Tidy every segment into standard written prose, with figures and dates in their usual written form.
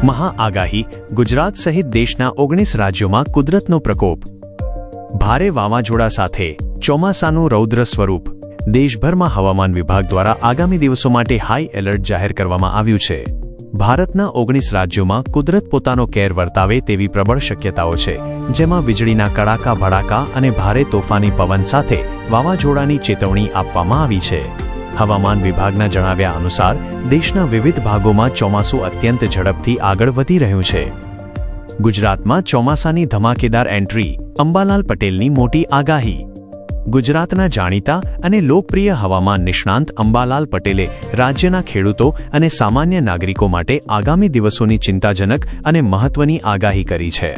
મહાઆગાહી ગુજરાત સહિત દેશના 19 રાજ્યોમાં કુદરતનો પ્રકોપ। ભારે વાવાઝોડા સાથે ચોમાસાનું રૌદ્ર સ્વરૂપ। દેશભરમાં હવામાન વિભાગ દ્વારા આગામી દિવસો માટે હાઈ એલર્ટ જાહેર કરવામાં આવ્યું છે। ભારતના 19 રાજ્યોમાં કુદરત પોતાનો કેર વર્તાવે તેવી પ્રબળ શક્યતાઓ છે, જેમાં વીજળીના કડાકા ભડાકા અને ભારે તોફાની પવન સાથે વાવાઝોડાની ચેતવણી આપવામાં આવી છે। હવામાન વિભાગના જણાવ્યા અનુસાર દેશના વિવિધ ભાગોમાં ચોમાસું અત્યંત ઝડપથી આગળ વધી રહ્યું છે। ગુજરાતમાં ચોમાસાની ધમાકેદાર એન્ટ્રી, અંબાલાલ પટેલની મોટી આગાહી। ગુજરાતના જાણીતા અને લોકપ્રિય હવામાન નિષ્ણાંત અંબાલાલ પટેલે રાજ્યના ખેડૂતો અને સામાન્ય નાગરિકો માટે આગામી દિવસોની ચિંતાજનક અને મહત્વની આગાહી કરી છે।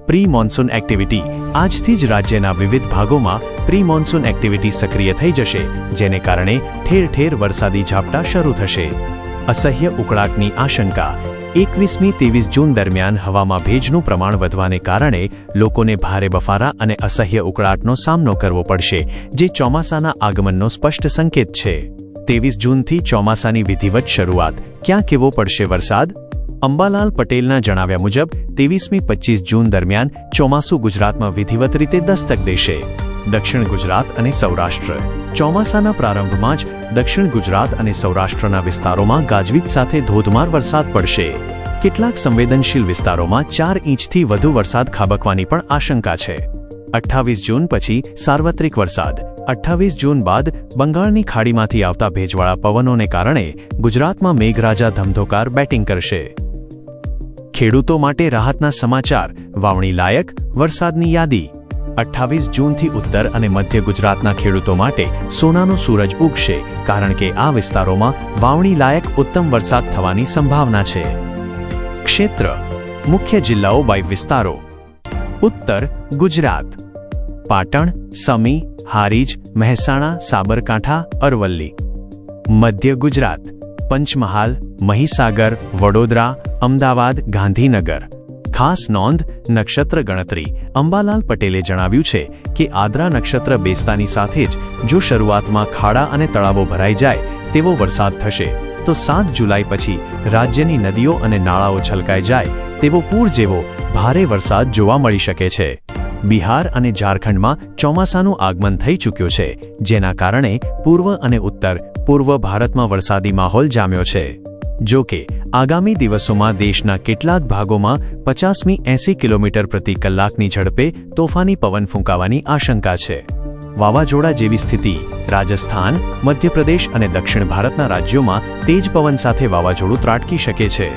પ્રી મોન્સૂન એક્ટિવિટી આજથી જ રાજ્યના વિવિધ ભાગોમાં પ્રી મોન્સૂન એક્ટિવિટી સક્રિય થઈ જશે, જેને કારણે ઠેર ઠેર વરસાદી ઝાપટા શરૂ થશે। અસહ્ય ઉકળાટની આશંકા। 21-23 જૂન દરમિયાન હવામાં ભેજનું પ્રમાણ વધવાને કારણે લોકોને ભારે બફારા અને અસહ્ય ઉકળાટનો સામનો કરવો પડશે, જે ચોમાસાના આગમનનો સ્પષ્ટ સંકેત છે। 23 જૂનથી ચોમાસાની વિધિવત શરૂઆત। ક્યાં કેવો પડશે વરસાદ? અંબાલાલ પટેલના જણાવ્યા મુજબ 23-25 જૂન દરમિયાન ચોમાસું ગુજરાતમાં વિધિવત રીતે દસ્તક દેશે। દક્ષિણ ગુજરાત અને સૌરાષ્ટ્ર। ચોમાસાના પ્રારંભમાં જ દક્ષિણ ગુજરાત અને સૌરાષ્ટ્રના વિસ્તારોમાં ગાજવીજ સાથે ધોધમાર વરસાદ પડશે। કેટલાક સંવેદનશીલ વિસ્તારોમાં 4 ઇંચથી વધુ વરસાદ ખાબકવાની પણ આશંકા છે। 28 જૂન પછી સાર્વત્રિક વરસાદ। 28 જૂન બાદ બંગાળની ખાડીમાંથી આવતા ભેજવાળા પવનોને કારણે ગુજરાતમાં મેઘરાજા ધમધોકાર બેટિંગ કરશે। ખેડૂતો માટે રાહતના સમાચાર। વાવણી લાયક વરસાદની યાદી। 28 જૂનથી ઉત્તર અને મધ્ય ગુજરાતના ખેડૂતો માટે સોનાનો સૂરજ ઉગશે, કારણ કે આ વિસ્તારોમાં વાવણી લાયક ઉત્તમ વરસાદ થવાની સંભાવના છે। ક્ષેત્ર મુખ્ય જિલ્લાઓ બાય વિસ્તારો। ઉત્તર ગુજરાત: પાટણ, સમી, હારીજ, મહેસાણા, સાબરકાંઠા, અરવલ્લી। મધ્ય ગુજરાત: પંચમહાલ, મહીસાગર, વડોદરા, અમદાવાદ, ગાંધીનગર। ખાસ નોંધ: નક્ષત્ર ગણતરી। અંબાલાલ પટેલે જણાવ્યું છે કે આદ્રા નક્ષત્ર બેસતાની સાથે જ જો શરૂઆતમાં ખાડા અને તળાવો ભરાઈ જાય તેવો વરસાદ થશે, તો 7 જુલાઈ પછી રાજ્યની નદીઓ અને નાળાઓ છલકાઈ જાય તેવો પૂર જેવો ભારે વરસાદ જોવા મળી શકે છે। બિહાર અને ઝારખંડમાં ચોમાસાનું આગમન થઈ ચૂક્યું છે, જેના કારણે પૂર્વ અને ઉત્તર પૂર્વ ભારતમાં વરસાદી માહોલ જામ્યો છે। જો કે આગામી દિવસોમાં દેશના કેટલાક ભાગોમાં 50-80 કિલોમીટર પ્રતિ કલાકની ઝડપે તોફાની પવન ફૂંકાવાની આશંકા છે। વાવાઝોડા જેવી સ્થિતિ। રાજસ્થાન, મધ્યપ્રદેશ અને દક્ષિણ ભારતના રાજ્યોમાં તેજ પવન સાથે વાવાઝોડું ત્રાટકી શકે છે।